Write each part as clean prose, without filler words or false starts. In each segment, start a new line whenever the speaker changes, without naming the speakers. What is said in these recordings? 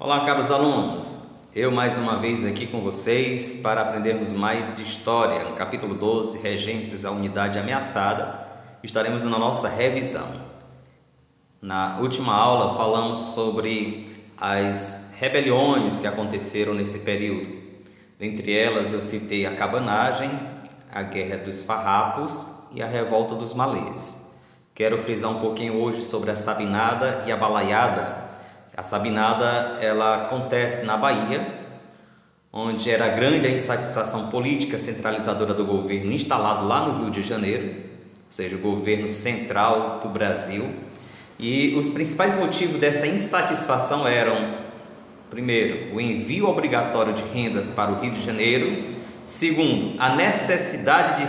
Olá, caros alunos! Eu mais uma vez aqui com vocês para aprendermos mais de História. No capítulo 12, Regências, a Unidade Ameaçada, estaremos na nossa revisão. Na última aula falamos sobre as rebeliões que aconteceram nesse período. Dentre elas eu citei a Cabanagem, a Guerra dos Farrapos e a Revolta dos Malês. Quero frisar um pouquinho hoje sobre a Sabinada e a Balaiada. A Sabinada, ela acontece na Bahia, onde era grande a insatisfação política centralizadora do governo instalado lá no Rio de Janeiro, ou seja, o governo central do Brasil. E os principais motivos dessa insatisfação eram, primeiro, o envio obrigatório de rendas para o Rio de Janeiro. Segundo, a necessidade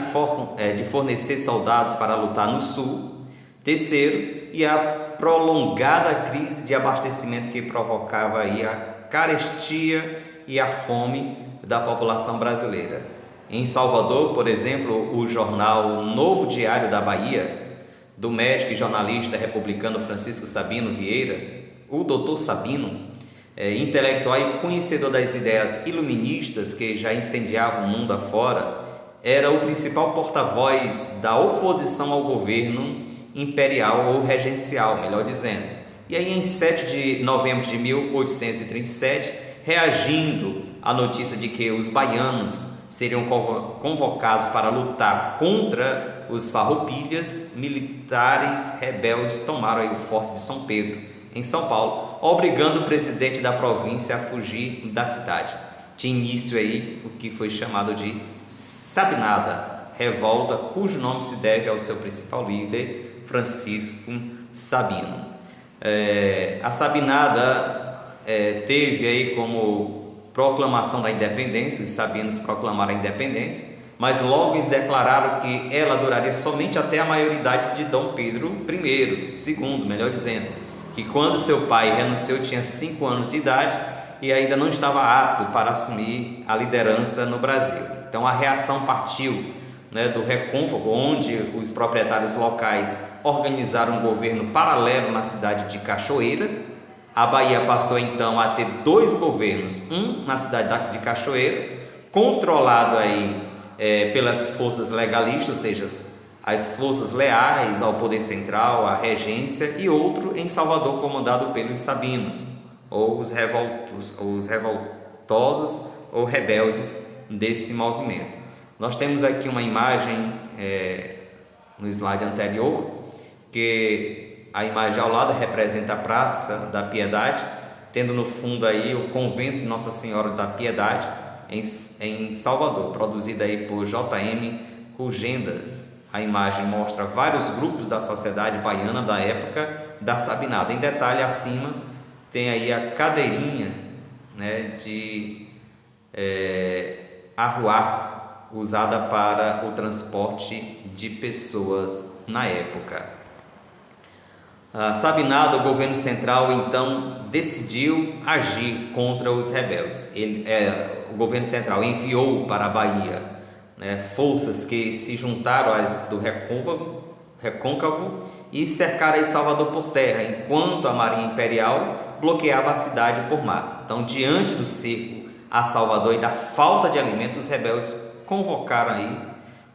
de fornecer soldados para lutar no Sul. Terceiro, e a prolongada crise de abastecimento que provocava aí a carestia e a fome da população brasileira. Em Salvador, por exemplo, o jornal Novo Diário da Bahia, do médico e jornalista republicano Francisco Sabino Vieira, o Dr. Sabino, intelectual e conhecedor das ideias iluministas que já incendiavam o mundo afora, era o principal porta-voz da oposição ao governo imperial ou regencial, melhor dizendo. E aí, em 7 de novembro de 1837, reagindo à notícia de que os baianos seriam convocados para lutar contra os farroupilhas, militares rebeldes tomaram aí o Forte de São Pedro, em São Paulo, obrigando o presidente da província a fugir da cidade. Tinha início aí o que foi chamado de Sabinada, revolta cujo nome se deve ao seu principal líder, Francisco Sabino. A Sabinada teve aí como proclamação da independência, os sabinos proclamaram a independência, mas logo declararam que ela duraria somente até a maioridade de Dom Pedro I, segundo, melhor dizendo, que quando seu pai renunciou tinha 5 anos de idade e ainda não estava apto para assumir a liderança no Brasil. Então a reação partiu do Recôncavo, onde os proprietários locais organizaram um governo paralelo na cidade de Cachoeira. A Bahia passou então a ter 2 governos, um na cidade de Cachoeira, controlado aí pelas forças legalistas, ou seja, as forças leais ao poder central, à regência, e outro em Salvador, comandado pelos sabinos, ou os revoltosos ou rebeldes desse movimento. Nós temos aqui uma imagem no slide anterior, que a imagem ao lado representa a Praça da Piedade, tendo no fundo aí o convento de Nossa Senhora da Piedade, em Salvador, produzida aí por J.M. Rugendas. A imagem mostra vários grupos da sociedade baiana da época da Sabinada. Em detalhe, acima tem aí a cadeirinha de arruar, usada para o transporte de pessoas na época. A Sabinada, o governo central então decidiu agir contra os rebeldes. O governo central enviou para a Bahia forças que se juntaram às do Recôncavo e cercaram Salvador por terra, enquanto a Marinha Imperial bloqueava a cidade por mar. Então, diante do cerco a Salvador e da falta de alimentos, os rebeldes convocaram aí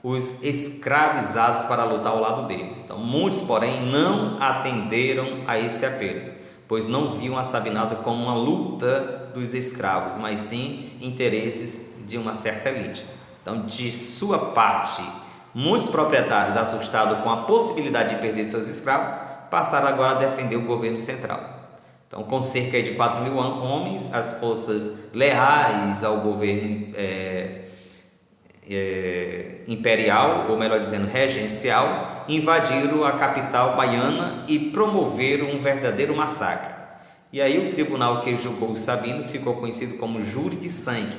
os escravizados para lutar ao lado deles. Então, muitos, porém, não atenderam a esse apelo, pois não viam a Sabinada como uma luta dos escravos, mas sim interesses de uma certa elite. Então, de sua parte, muitos proprietários, assustados com a possibilidade de perder seus escravos, passaram agora a defender o governo central. Então, com cerca de 4.000 homens, as forças leais ao governo imperial, ou melhor dizendo, regencial, invadiram a capital baiana e promoveram um verdadeiro massacre. E aí o tribunal que julgou os sabinos ficou conhecido como júri de sangue,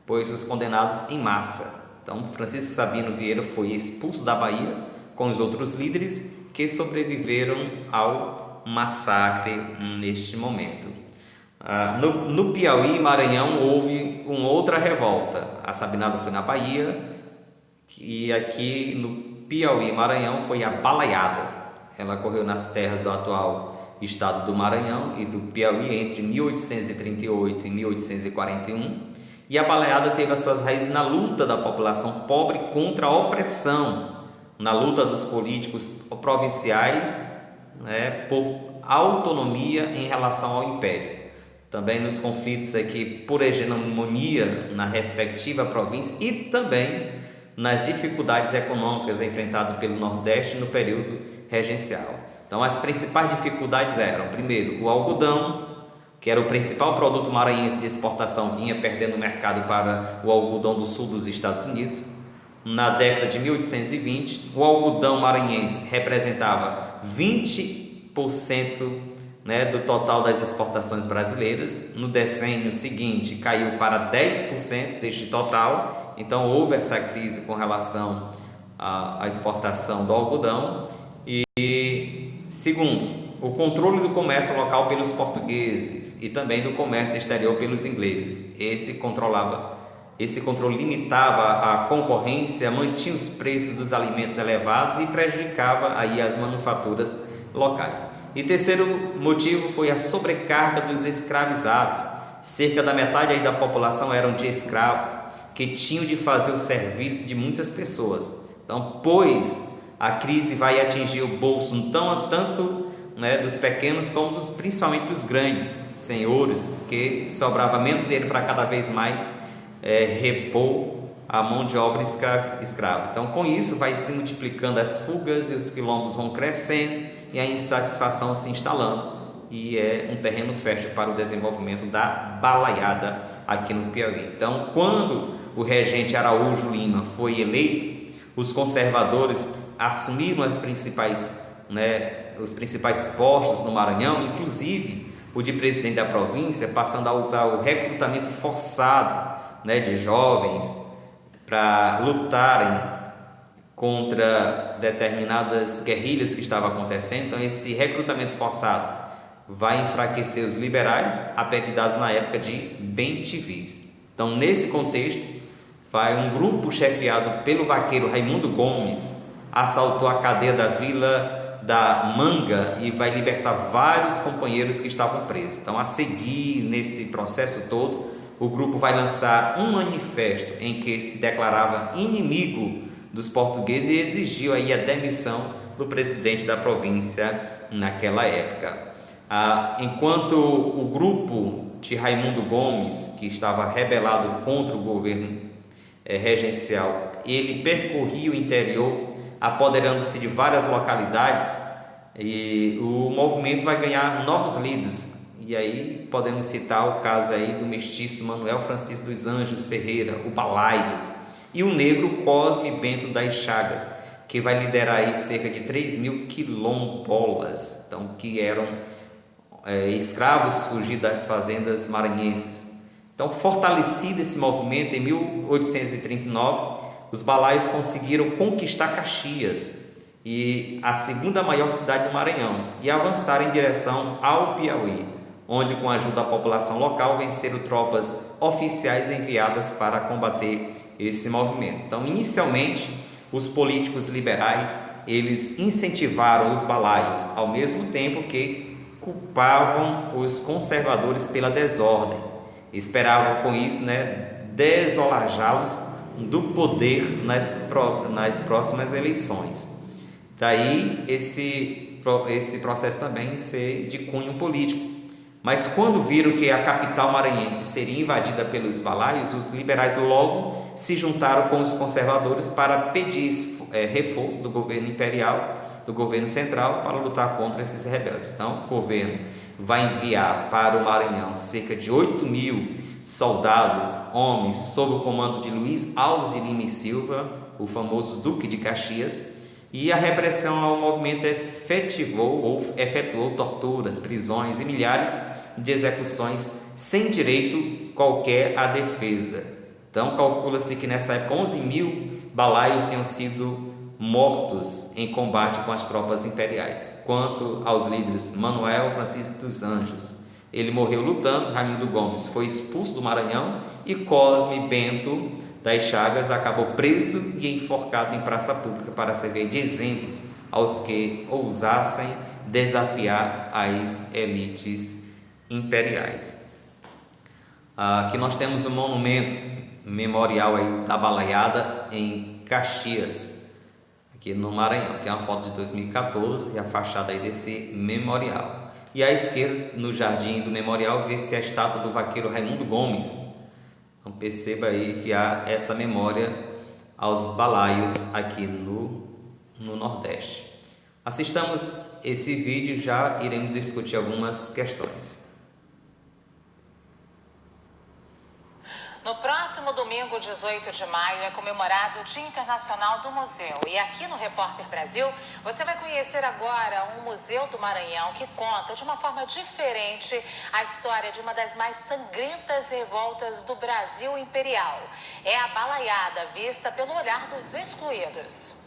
pois os condenados em massa. Então, Francisco Sabino Vieira foi expulso da Bahia com os outros líderes que sobreviveram ao massacre neste momento. No Piauí e Maranhão houve uma outra revolta. A Sabinada foi na Bahia e aqui no Piauí e Maranhão foi a Balaiada. Ela ocorreu nas terras do atual estado do Maranhão e do Piauí entre 1838 e 1841, e a baleada teve as suas raízes na luta da população pobre contra a opressão, na luta dos políticos provinciais, por autonomia em relação ao império. Também nos conflitos aqui por hegemonia na respectiva província e também nas dificuldades econômicas enfrentadas pelo Nordeste no período regencial. Então, as principais dificuldades eram, primeiro, o algodão, que era o principal produto maranhense de exportação, vinha perdendo o mercado para o algodão do sul dos Estados Unidos. Na década de 1820, o algodão maranhense representava 20% do total das exportações brasileiras. No decênio seguinte, caiu para 10% deste total. Então, houve essa crise com relação à exportação do algodão. E, segundo, o controle do comércio local pelos portugueses e também do comércio exterior pelos ingleses. Esse controle limitava a concorrência, mantinha os preços dos alimentos elevados e prejudicava aí as manufaturas locais. E terceiro motivo foi a sobrecarga dos escravizados. Cerca da metade aí da população eram de escravos que tinham de fazer o serviço de muitas pessoas. Então, pois a crise vai atingir o bolso tanto dos pequenos como principalmente dos grandes senhores, que sobrava menos dinheiro para cada vez mais repor a mão de obra escrava. Então, com isso, vai se multiplicando as fugas e os quilombos vão crescendo e a insatisfação se instalando, e é um terreno fértil para o desenvolvimento da balaiada aqui no Piauí. Então, quando o regente Araújo Lima foi eleito, os conservadores assumiram os principais postos no Maranhão, inclusive o de presidente da província, passando a usar o recrutamento forçado de jovens para lutarem contra determinadas guerrilhas que estavam acontecendo. Então, esse recrutamento forçado vai enfraquecer os liberais, apelidados na época de bentivis. Então, nesse contexto, vai um grupo chefiado pelo vaqueiro Raimundo Gomes, assaltou a cadeia da Vila da Manga e vai libertar vários companheiros que estavam presos. Então, a seguir nesse processo todo, o grupo vai lançar um manifesto em que se declarava inimigo dos portugueses e exigiu aí a demissão do presidente da província naquela época. Enquanto o grupo de Raimundo Gomes, que estava rebelado contra o governo regencial, ele percorria o interior, apoderando-se de várias localidades, e o movimento vai ganhar novos líderes. E aí podemos citar o caso aí do mestiço Manuel Francisco dos Anjos Ferreira, o Balaio, e o negro Cosme Bento das Chagas, que vai liderar aí cerca de 3.000 quilombolas, então, que eram escravos fugidos das fazendas maranhenses. Então, fortalecido esse movimento, em 1839, os balaios conseguiram conquistar Caxias, e a segunda maior cidade do Maranhão, e avançaram em direção ao Piauí, onde, com a ajuda da população local, venceram tropas oficiais enviadas para combater esse movimento. Então, inicialmente, os políticos liberais, eles incentivaram os balaios, ao mesmo tempo que culpavam os conservadores pela desordem. Esperavam com isso, desolajá-los do poder nas próximas eleições. Daí esse processo também ser de cunho político. Mas quando viram que a capital maranhense seria invadida pelos balaios, os liberais logo se juntaram com os conservadores para pedir reforço do governo imperial, do governo central, para lutar contra esses rebeldes. Então, o governo vai enviar para o Maranhão cerca de 8.000 soldados, homens, sob o comando de Luiz Alves de Lima e Silva, o famoso Duque de Caxias, e a repressão ao movimento efetuou torturas, prisões e milhares de execuções sem direito qualquer à defesa. Então, calcula-se que nessa época 11.000 balaios tenham sido mortos em combate com as tropas imperiais. Quanto aos líderes, Manuel Francisco dos Anjos, ele morreu lutando. Raimundo Gomes foi expulso do Maranhão e Cosme Bento das Chagas acabou preso e enforcado em praça pública para servir de exemplo aos que ousassem desafiar as elites imperiais. Aqui nós temos um monumento memorial aí da Balaiada em Caxias, aqui no Maranhão, que é uma foto de 2014 e a fachada aí desse memorial. E à esquerda, no jardim do memorial, vê-se a estátua do vaqueiro Raimundo Gomes. Então perceba aí que há essa memória aos balaios aqui no Nordeste. Assistamos esse vídeo, já iremos discutir algumas questões.
No próximo domingo, 18 de maio, é comemorado o Dia Internacional do Museu. E aqui no Repórter Brasil, você vai conhecer agora um Museu do Maranhão que conta de uma forma diferente a história de uma das mais sangrentas revoltas do Brasil imperial. É a Balaiada, vista pelo olhar dos excluídos.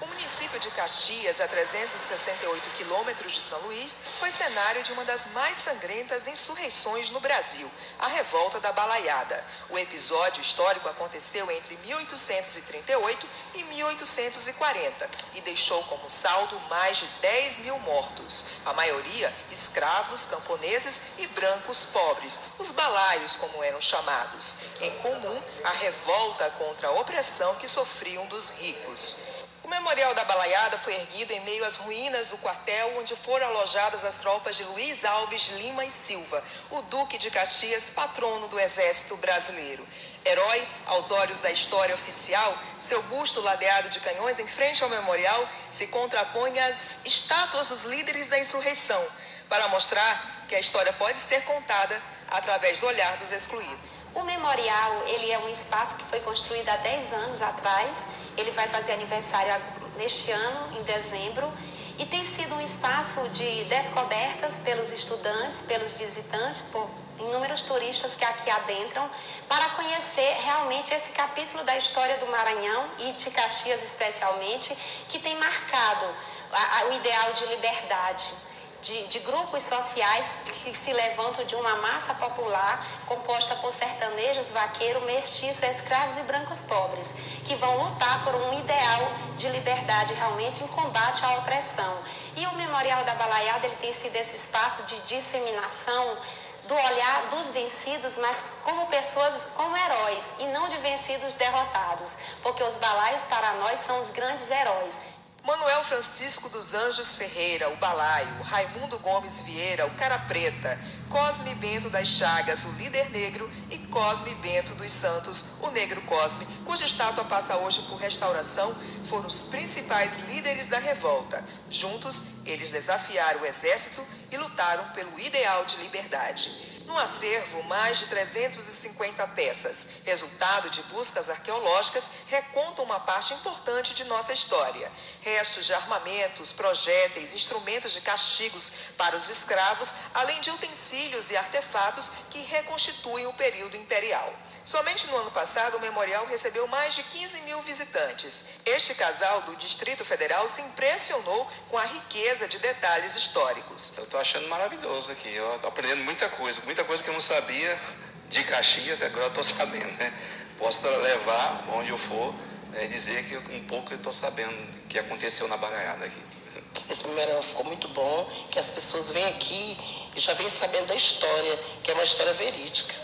O município de Caxias, a 368 quilômetros de São Luís, foi cenário de uma das mais sangrentas insurreições no Brasil, a Revolta da Balaiada. O episódio histórico aconteceu entre 1838 e 1840 e deixou como saldo mais de 10 mil mortos, a maioria escravos, camponeses e brancos pobres, os balaios como eram chamados. Em comum, a revolta contra a opressão que sofriam dos ricos. O Memorial da Balaiada foi erguido em meio às ruínas do quartel onde foram alojadas as tropas de Luiz Alves Lima e Silva, o Duque de Caxias, patrono do Exército Brasileiro. Herói aos olhos da história oficial, seu busto ladeado de canhões em frente ao memorial se contrapõe às estátuas dos líderes da insurreição, para mostrar que a história pode ser contada através do olhar dos excluídos.
O memorial, ele é um espaço que foi construído há 10 anos atrás. Ele vai fazer aniversário neste ano, em dezembro, e tem sido um espaço de descobertas pelos estudantes, pelos visitantes, por inúmeros turistas que aqui adentram, para conhecer realmente esse capítulo da história do Maranhão e de Caxias especialmente, que tem marcado o ideal de liberdade. De grupos sociais que se levantam de uma massa popular composta por sertanejos, vaqueiros, mestiços, escravos e brancos pobres, que vão lutar por um ideal de liberdade realmente em combate à opressão. E o Memorial da Balaiada, ele tem sido esse espaço de disseminação do olhar dos vencidos, mas como pessoas, como heróis, e não de vencidos derrotados, porque os balaios para nós são os grandes heróis.
Manuel Francisco dos Anjos Ferreira, o Balaio, Raimundo Gomes Vieira, o Cara Preta, Cosme Bento das Chagas, o líder negro, e Cosme Bento dos Santos, o negro Cosme, cuja estátua passa hoje por restauração, foram os principais líderes da revolta. Juntos, eles desafiaram o exército e lutaram pelo ideal de liberdade. No acervo, mais de 350 peças, resultado de buscas arqueológicas, recontam uma parte importante de nossa história. Restos de armamentos, projéteis, instrumentos de castigos para os escravos, além de utensílios e artefatos que reconstituem o período imperial. Somente no ano passado, o memorial recebeu mais de 15 mil visitantes. Este casal do Distrito Federal se impressionou com a riqueza de detalhes históricos.
Eu estou achando maravilhoso aqui, eu estou aprendendo muita coisa que eu não sabia de Caxias, agora eu estou sabendo, né? Posso levar onde eu for, dizer que um pouco eu estou sabendo o que aconteceu na Balaiada aqui.
Esse memorial ficou muito bom, que as pessoas vêm aqui e já vêm sabendo da história, que é uma história verídica.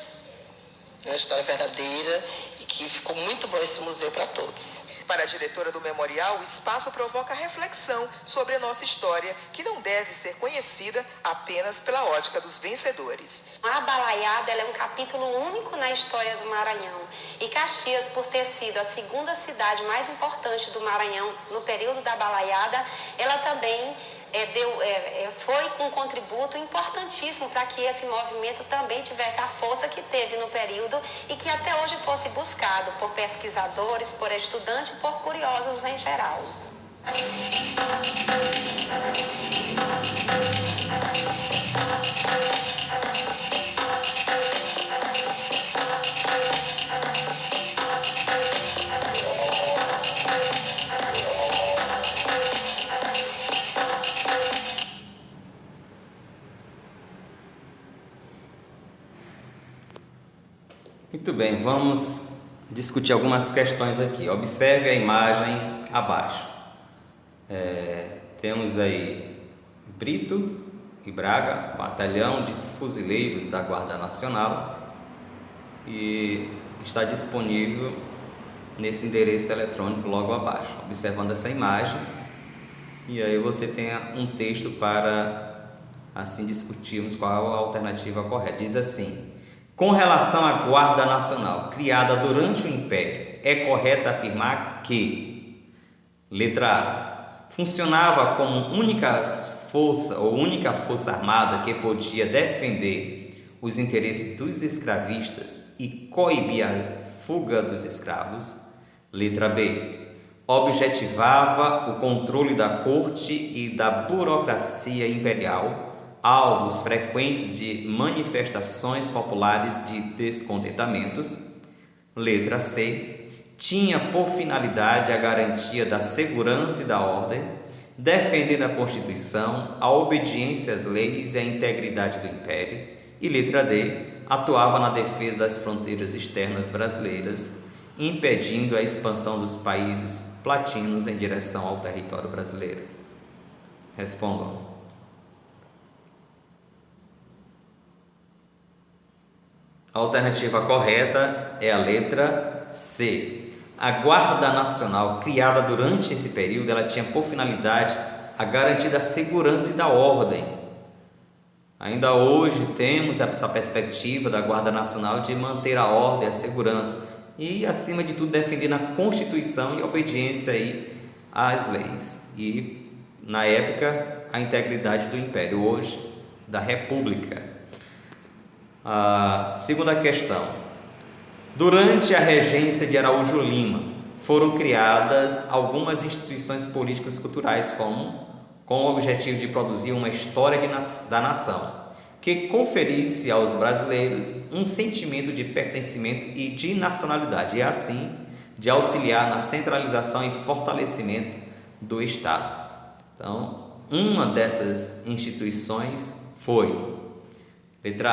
É uma história verdadeira e que ficou muito bom esse museu para todos.
Para a diretora do memorial, o espaço provoca reflexão sobre a nossa história, que não deve ser conhecida apenas pela ótica dos vencedores.
A Balaiada, ela é um capítulo único na história do Maranhão. E Caxias, por ter sido a segunda cidade mais importante do Maranhão no período da Balaiada, ela também foi um contributo importantíssimo para que esse movimento também tivesse a força que teve no período e que até hoje fosse buscado por pesquisadores, por estudantes e por curiosos em geral.
Muito bem, vamos discutir algumas questões aqui. Observe a imagem abaixo. temos aí Brito e Braga, Batalhão de Fuzileiros da Guarda Nacional, e está disponível nesse endereço eletrônico logo abaixo. Observando essa imagem, e aí você tem um texto para assim discutirmos qual a alternativa correta. Diz assim: com relação à Guarda Nacional, criada durante o Império, é correto afirmar que, letra A, funcionava como única força armada que podia defender os interesses dos escravistas e coibir a fuga dos escravos. Letra B, objetivava o controle da corte e da burocracia imperial, alvos frequentes de manifestações populares de descontentamentos. Letra C, tinha por finalidade a garantia da segurança e da ordem, defendendo a Constituição, a obediência às leis e a integridade do Império. E letra D, atuava na defesa das fronteiras externas brasileiras, impedindo a expansão dos países platinos em direção ao território brasileiro. Respondam. A alternativa correta é a letra C. A Guarda Nacional, criada durante esse período, ela tinha por finalidade a garantia da segurança e da ordem. Ainda hoje temos essa perspectiva da Guarda Nacional de manter a ordem e a segurança e, acima de tudo, defendendo a Constituição e a obediência aí às leis. E, na época, a integridade do Império, hoje, da República. A segunda questão: durante a regência de Araújo Lima, foram criadas algumas instituições políticas culturais com o objetivo de produzir uma história da nação, que conferisse aos brasileiros um sentimento de pertencimento e de nacionalidade, e assim de auxiliar na centralização e fortalecimento do Estado. Então, uma dessas instituições foi: letra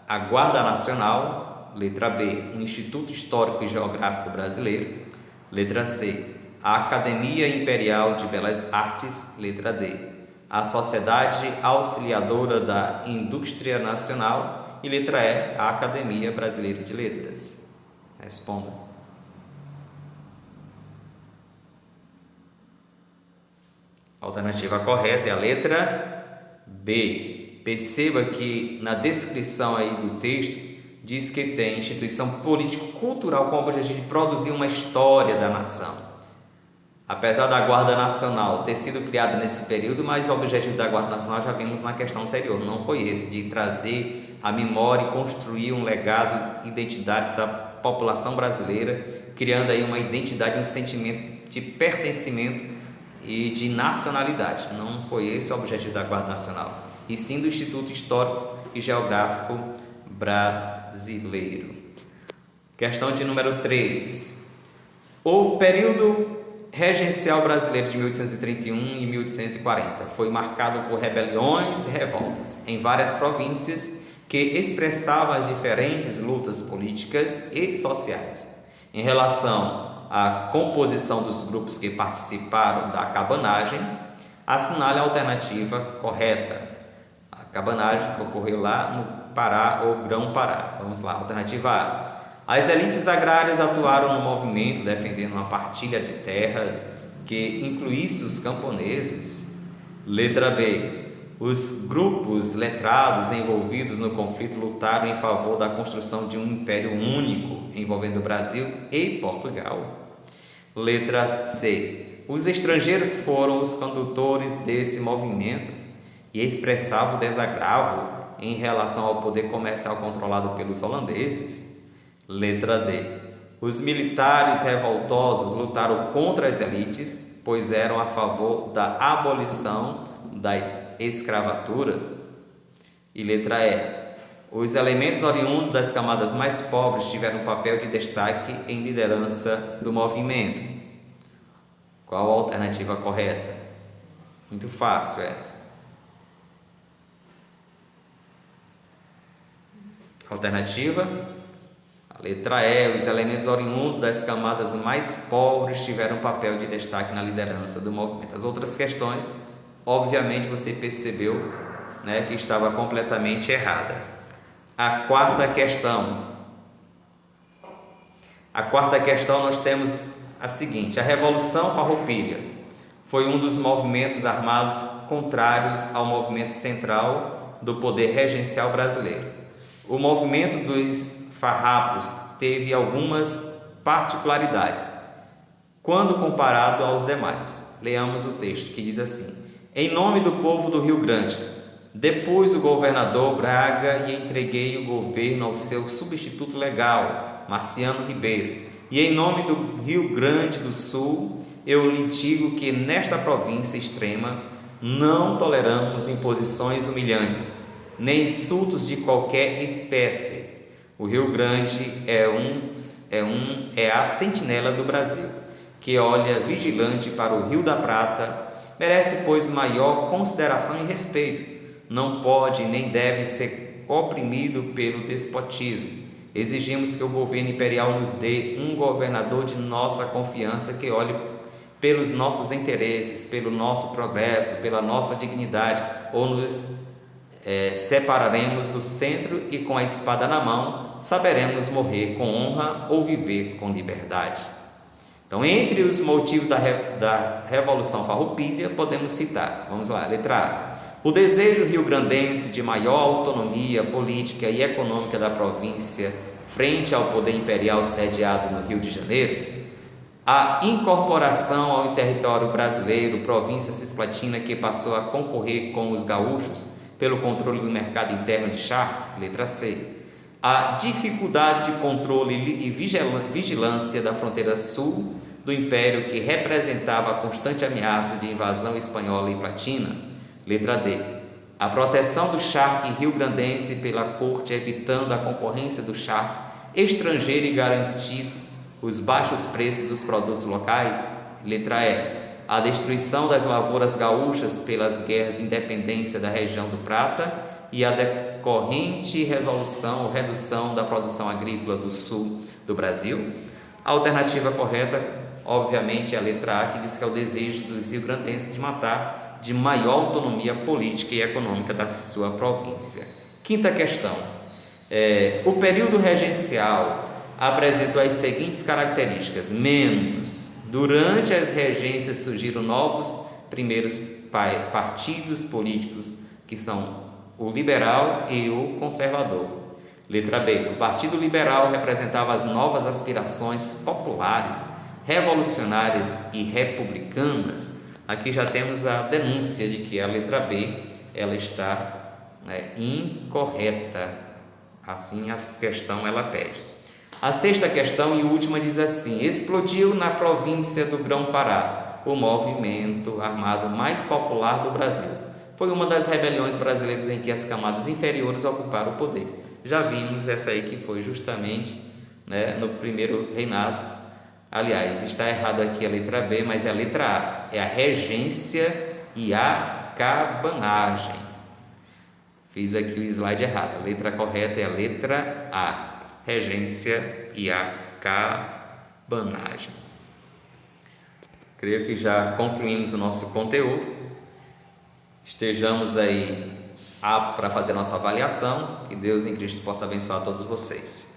A, a Guarda Nacional. Letra B, o Instituto Histórico e Geográfico Brasileiro. Letra C, a Academia Imperial de Belas Artes. Letra D, a Sociedade Auxiliadora da Indústria Nacional. E letra E, a Academia Brasileira de Letras. Responda. A alternativa correta é a letra B. Perceba que na descrição aí do texto diz que tem instituição político-cultural com o objetivo de produzir uma história da nação. Apesar da Guarda Nacional ter sido criada nesse período, mas o objetivo da Guarda Nacional já vimos na questão anterior, não foi esse, de trazer a memória e construir um legado identitário da população brasileira, criando aí uma identidade, um sentimento de pertencimento e de nacionalidade. Não foi esse o objetivo da Guarda Nacional, e sim do Instituto Histórico e Geográfico Brasileiro. Questão de número 3. O período regencial brasileiro de 1831 e 1840 foi marcado por rebeliões e revoltas em várias províncias que expressavam as diferentes lutas políticas e sociais. Em relação à composição dos grupos que participaram da cabanagem, assinale a alternativa correta. A cabanagem que ocorreu lá no Pará ou Grão-Pará. Vamos lá, alternativa A. As elites agrárias atuaram no movimento defendendo uma partilha de terras que incluísse os camponeses. Letra B. Os grupos letrados envolvidos no conflito lutaram em favor da construção de um império único envolvendo o Brasil e Portugal. Letra C. Os estrangeiros foram os condutores desse movimento e expressavam desagravo em relação ao poder comercial controlado pelos holandeses. Letra D. Os militares revoltosos lutaram contra as elites, pois eram a favor da abolição da escravatura. E letra E. Os elementos oriundos das camadas mais pobres tiveram um papel de destaque em liderança do movimento. Qual a alternativa correta? Muito fácil essa. Alternativa, a Letra E, os elementos oriundos das camadas mais pobres tiveram um papel de destaque na liderança do movimento. As outras questões, obviamente, você percebeu, né, que estava completamente errada. A quarta questão nós temos a seguinte: a Revolução Farroupilha foi um dos movimentos armados contrários ao movimento central do poder regencial brasileiro. O movimento dos farrapos teve algumas particularidades quando comparado aos demais. Leamos o texto que diz assim: em nome do povo do Rio Grande, depus o governador Braga e entreguei o governo ao seu substituto legal, Marciano Ribeiro. E em nome do Rio Grande do Sul, eu lhe digo que nesta província extrema não toleramos imposições humilhantes, nem insultos de qualquer espécie. O Rio Grande é a sentinela do Brasil, que olha vigilante para o Rio da Prata, merece, pois, maior consideração e respeito. Não pode nem deve ser oprimido pelo despotismo. Exigimos que o governo imperial nos dê um governador de nossa confiança que olhe pelos nossos interesses, pelo nosso progresso, pela nossa dignidade, ou nos separaremos do centro e com a espada na mão saberemos morrer com honra ou viver com liberdade. Então, entre os motivos da Revolução Farroupilha, podemos citar, vamos lá, letra A, o desejo rio-grandense de maior autonomia política e econômica da província frente ao poder imperial sediado no Rio de Janeiro, a incorporação ao território brasileiro, província cisplatina que passou a concorrer com os gaúchos pelo controle do mercado interno de charque, letra C, a dificuldade de controle e vigilância da fronteira sul do império que representava a constante ameaça de invasão espanhola e platina, letra D, a proteção do charque rio-grandense pela corte evitando a concorrência do charque estrangeiro e garantindo os baixos preços dos produtos locais, letra E, a destruição das lavouras gaúchas pelas guerras de independência da região do Prata e a decorrente resolução ou redução da produção agrícola do sul do Brasil. A alternativa correta, obviamente, é a letra A, que diz que é o desejo dos rio-grandenses de matar de maior autonomia política e econômica da sua província. Quinta questão. O período regencial apresentou as seguintes características: menos. Durante as regências surgiram novos primeiros partidos políticos, que são o liberal e o conservador. Letra B. O Partido Liberal representava as novas aspirações populares, revolucionárias e republicanas. Aqui já temos a denúncia de que a letra B ela está incorreta. Assim a questão ela pede. A sexta questão e última diz assim: explodiu na província do Grão-Pará o movimento armado mais popular do Brasil. Foi uma das rebeliões brasileiras em que as camadas inferiores ocuparam o poder. Já vimos essa aí que foi justamente no primeiro reinado. Aliás, está errado aqui a letra B, mas é a letra A, é a regência e a cabanagem. Fiz aqui o slide errado, a letra correta é a letra A, regência e a cabanagem. Creio que já concluímos o nosso conteúdo. Estejamos aí aptos para fazer nossa avaliação. Que Deus em Cristo possa abençoar todos vocês.